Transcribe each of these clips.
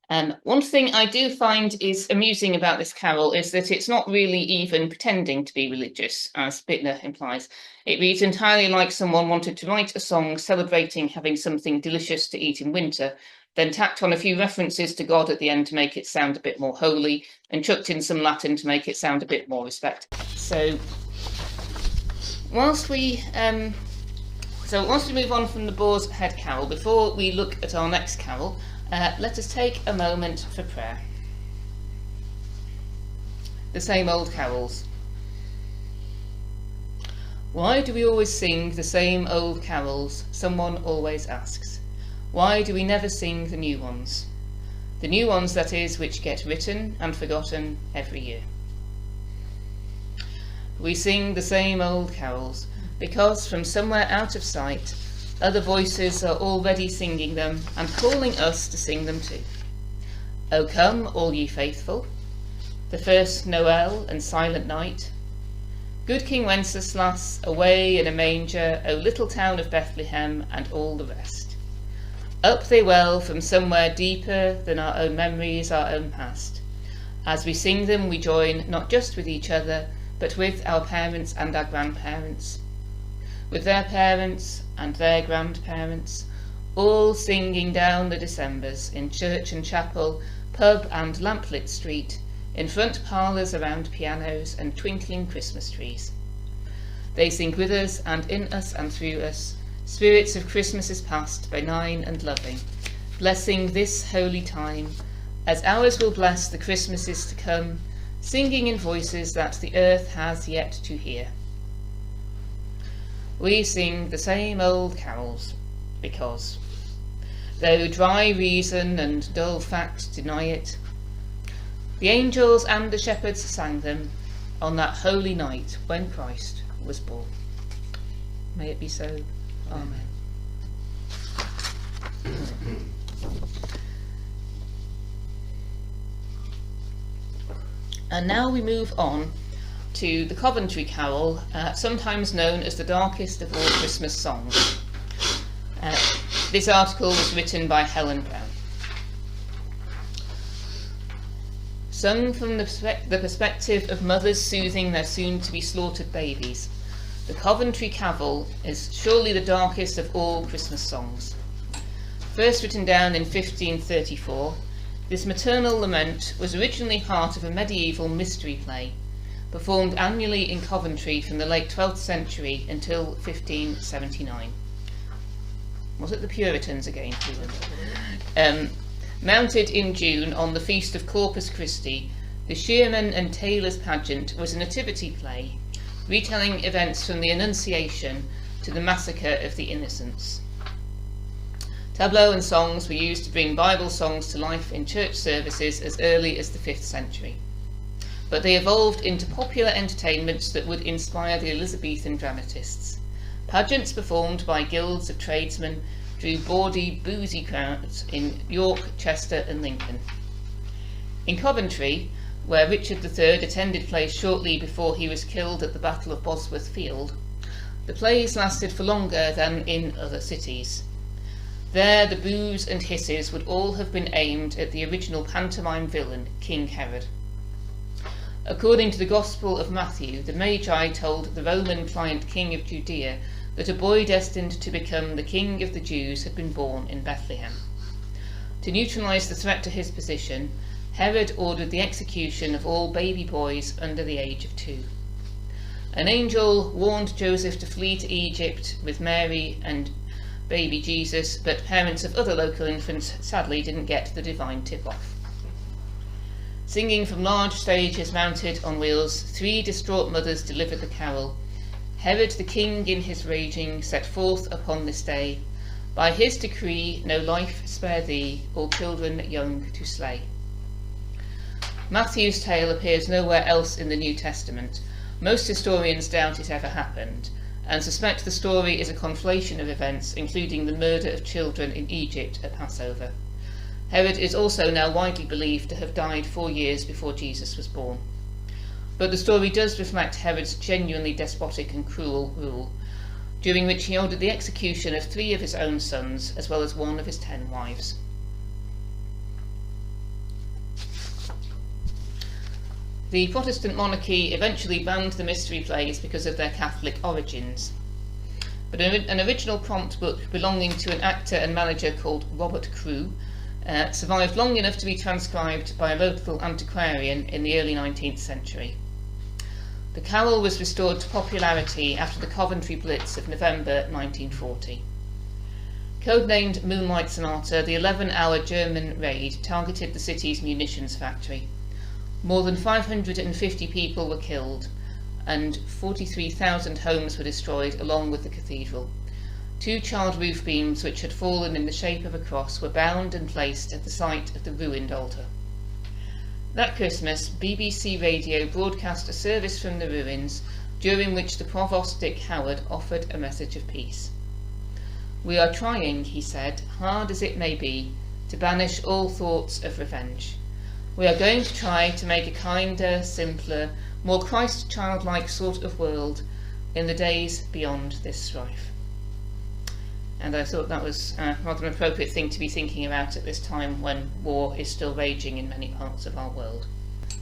One thing I do find is amusing about this carol is that it's not really even pretending to be religious, as Bittner implies. It reads entirely like someone wanted to write a song celebrating having something delicious to eat in winter, then tacked on a few references to God at the end to make it sound a bit more holy, and chucked in some Latin to make it sound a bit more respectable. So, whilst we move on from the Boar's Head Carol, before we look at our next carol, let us take a moment for prayer. The same old carols. Why do we always sing the same old carols? Someone always asks. Why do we never sing the new ones? The new ones, that is, which get written and forgotten every year. We sing the same old carols because from somewhere out of sight, other voices are already singing them and calling us to sing them too. O come, all ye faithful, the first Noel and silent night. Good King Wenceslas, away in a manger, O little town of Bethlehem, and all the rest. Up they well from somewhere deeper than our own memories, our own past. As we sing them, we join not just with each other, but with our parents and our grandparents, with their parents and their grandparents, all singing down the Decembers in church and chapel, pub and lamplit street, in front parlours around pianos and twinkling Christmas trees. They sing with us and in us and through us, spirits of Christmases past, benign and loving, blessing this holy time, as ours will bless the Christmases to come, singing in voices that the earth has yet to hear. We sing the same old carols because, though dry reason and dull fact deny it, the angels and the shepherds sang them on that holy night when Christ was born. May it be so. Amen. And now we move on to the Coventry Carol, sometimes known as the darkest of all Christmas songs. This article was written by Helen Brown. Sung from the perspective of mothers soothing their soon-to-be slaughtered babies, the Coventry Carol is surely the darkest of all Christmas songs. First written down in 1534, this maternal lament was originally part of a medieval mystery play, performed annually in Coventry from the late 12th century until 1579. Was it the Puritans again? Mounted in June on the feast of Corpus Christi, the Shearman and Taylor's pageant was a nativity play, retelling events from the Annunciation to the massacre of the innocents. Tableaux and songs were used to bring Bible songs to life in church services as early as the 5th century. But they evolved into popular entertainments that would inspire the Elizabethan dramatists. Pageants performed by guilds of tradesmen drew bawdy, boozy crowds in York, Chester and Lincoln. In Coventry, where Richard III attended plays shortly before he was killed at the Battle of Bosworth Field, the plays lasted for longer than in other cities. There the boos and hisses would all have been aimed at the original pantomime villain, King Herod. According to the Gospel of Matthew, the Magi told the Roman pliant king of Judea that a boy destined to become the king of the Jews had been born in Bethlehem. To neutralize the threat to his position, Herod ordered the execution of all baby boys under the age of 2. An angel warned Joseph to flee to Egypt with Mary and baby Jesus, but parents of other local infants sadly didn't get the divine tip-off. Singing from large stages mounted on wheels, 3 distraught mothers delivered the carol. Herod the king in his raging set forth upon this day. By his decree no life spare thee, all children young to slay. Matthew's tale appears nowhere else in the New Testament. Most historians doubt it ever happened, and suspect the story is a conflation of events, including the murder of children in Egypt at Passover. Herod is also now widely believed to have died 4 years before Jesus was born. But the story does reflect Herod's genuinely despotic and cruel rule, during which he ordered the execution of 3 of his own sons, as well as 1 of his 10 wives. The Protestant monarchy eventually banned the mystery plays because of their Catholic origins. But an original prompt book belonging to an actor and manager called Robert Crewe survived long enough to be transcribed by a local antiquarian in the early 19th century. The carol was restored to popularity after the Coventry Blitz of November 1940. Codenamed Moonlight Sonata, the 11-hour German raid targeted the city's munitions factory. More than 550 people were killed, and 43,000 homes were destroyed along with the cathedral. 2 charred roof beams which had fallen in the shape of a cross were bound and placed at the site of the ruined altar. That Christmas, BBC Radio broadcast a service from the ruins, during which the Provost Dick Howard offered a message of peace. "We are trying," he said, "hard as it may be, to banish all thoughts of revenge. We are going to try to make a kinder, simpler, more Christ-childlike sort of world in the days beyond this strife." And I thought that was rather an appropriate thing to be thinking about at this time when war is still raging in many parts of our world.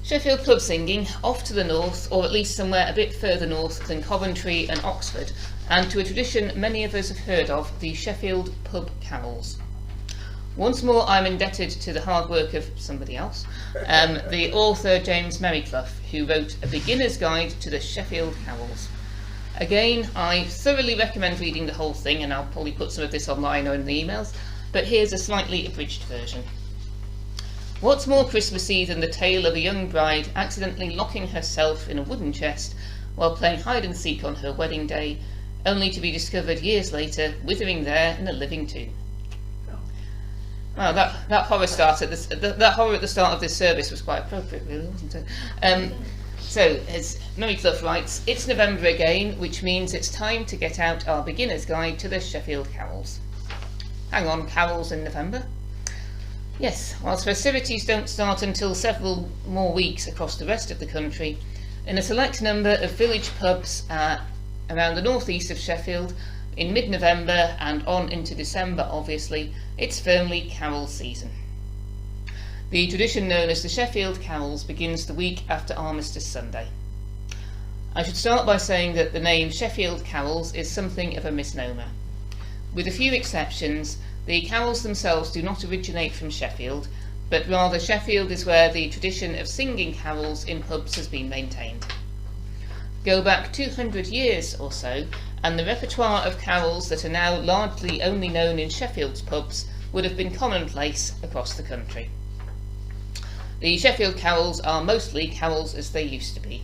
Sheffield pub singing, off to the north, or at least somewhere a bit further north than Coventry and Oxford, and to a tradition many of us have heard of, the Sheffield pub carols. Once more I'm indebted to the hard work of somebody else, the author James Merryclough, who wrote A Beginner's Guide to the Sheffield Carols. Again, I thoroughly recommend reading the whole thing, and I'll probably put some of this online or in the emails, but here's a slightly abridged version. What's more Christmassy than the tale of a young bride accidentally locking herself in a wooden chest while playing hide-and-seek on her wedding day, only to be discovered years later withering there in a living tomb? Well, that horror that horror at the start of this service was quite appropriate, really, wasn't it? So, as Merryclough writes, it's November again, which means it's time to get out our beginner's guide to the Sheffield carols. Hang on, carols in November? Yes, whilst festivities don't start until several more weeks across the rest of the country, in a select number of village pubs around the northeast of Sheffield, in mid-November and on into December, obviously, it's firmly carol season. The tradition known as the Sheffield Carols begins the week after Armistice Sunday. I should start by saying that the name Sheffield Carols is something of a misnomer. With a few exceptions, the carols themselves do not originate from Sheffield, but rather Sheffield is where the tradition of singing carols in pubs has been maintained. Go back 200 years or so, and the repertoire of carols that are now largely only known in Sheffield's pubs would have been commonplace across the country. The Sheffield carols are mostly carols as they used to be,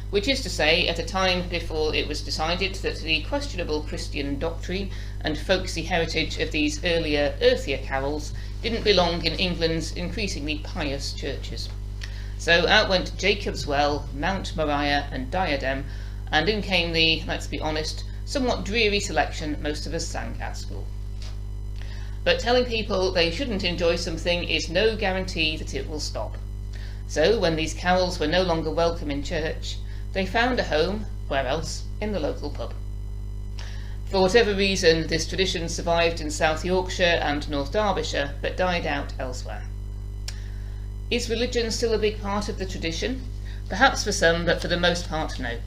which is to say, at a time before it was decided that the questionable Christian doctrine and folksy heritage of these earlier, earthier carols didn't belong in England's increasingly pious churches. So out went Jacob's Well, Mount Moriah and Diadem, and in came the, let's be honest, somewhat dreary selection most of us sang at school. But telling people they shouldn't enjoy something is no guarantee that it will stop. So when these carols were no longer welcome in church, they found a home, where else, in the local pub. For whatever reason, this tradition survived in South Yorkshire and North Derbyshire, but died out elsewhere. Is religion still a big part of the tradition? Perhaps for some, but for the most part, no.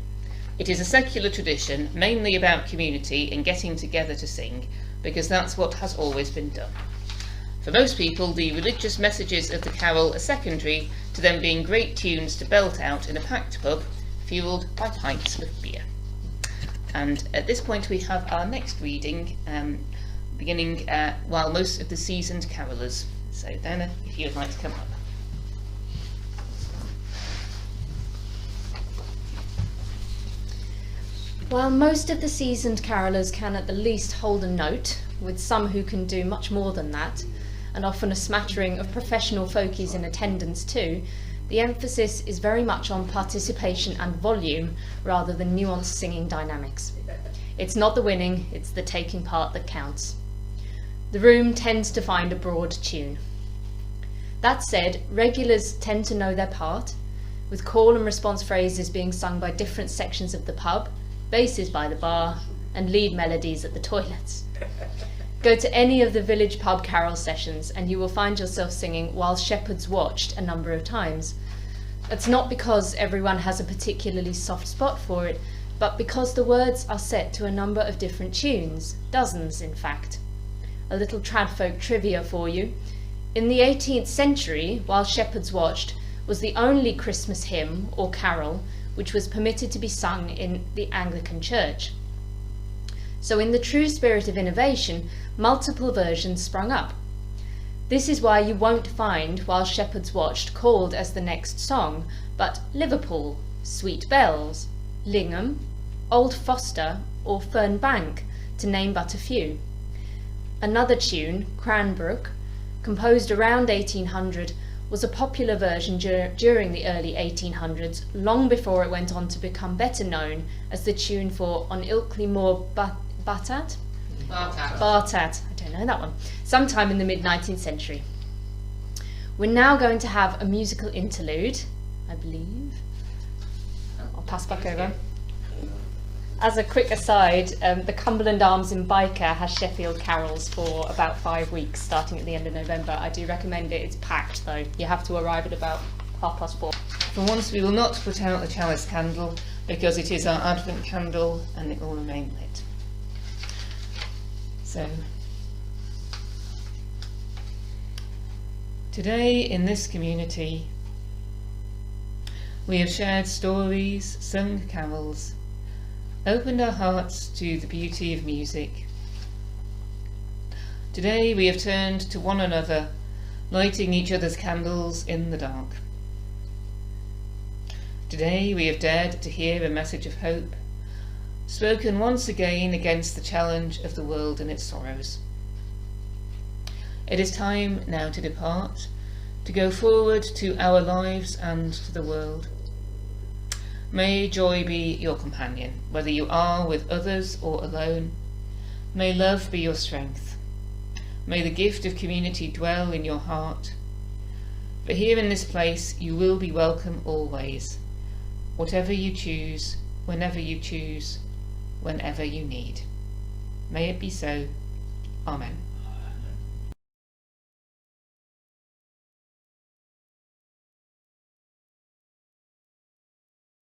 It is a secular tradition, mainly about community and getting together to sing, because that's what has always been done. For most people, the religious messages of the carol are secondary to them being great tunes to belt out in a packed pub, fuelled by pints of beer. And at this point we have our next reading, beginning while most of the seasoned carolers. So Dana, if you would like to come up. While most of the seasoned carolers can at the least hold a note, with some who can do much more than that, and often a smattering of professional folkies in attendance too, the emphasis is very much on participation and volume rather than nuanced singing dynamics. It's not the winning, it's the taking part that counts. The room tends to find a broad tune. That said, regulars tend to know their part, with call and response phrases being sung by different sections of the pub, basses by the bar, and lead melodies at the toilets. Go to any of the village pub carol sessions and you will find yourself singing While Shepherds Watched a number of times. That's not because everyone has a particularly soft spot for it, but because the words are set to a number of different tunes, dozens in fact. A little tradfolk trivia for you. In the 18th century, While Shepherds Watched was the only Christmas hymn or carol which was permitted to be sung in the Anglican Church. So in the true spirit of innovation, multiple versions sprung up. This is why you won't find While Shepherds Watched called as the next song, but Liverpool, Sweet Bells, Lingham, Old Foster or Fernbank, to name but a few. Another tune, Cranbrook, composed around 1800, was a popular version during the early 1800s, long before it went on to become better known as the tune for On Ilkley Moor Bartat? Bartat, I don't know that one, sometime in the mid-19th century. We're now going to have a musical interlude, I believe. I'll pass back over. As a quick aside, the Cumberland Arms in Byker has Sheffield carols for about 5 weeks, starting at the end of November. I do recommend it. It's packed though. You have to arrive at about 4:30. For once we will not put out the chalice candle because it is our Advent candle and it will remain lit. So, today in this community we have shared stories, sung carols, opened our hearts to the beauty of music. Today we have turned to one another, lighting each other's candles in the dark. Today we have dared to hear a message of hope, spoken once again against the challenge of the world and its sorrows. It is time now to depart, to go forward to our lives and to the world. May joy be your companion, whether you are with others or alone. May love be your strength. May the gift of community dwell in your heart. For here in this place you will be welcome always, whatever you choose, whenever you choose, whenever you need. May it be so. Amen.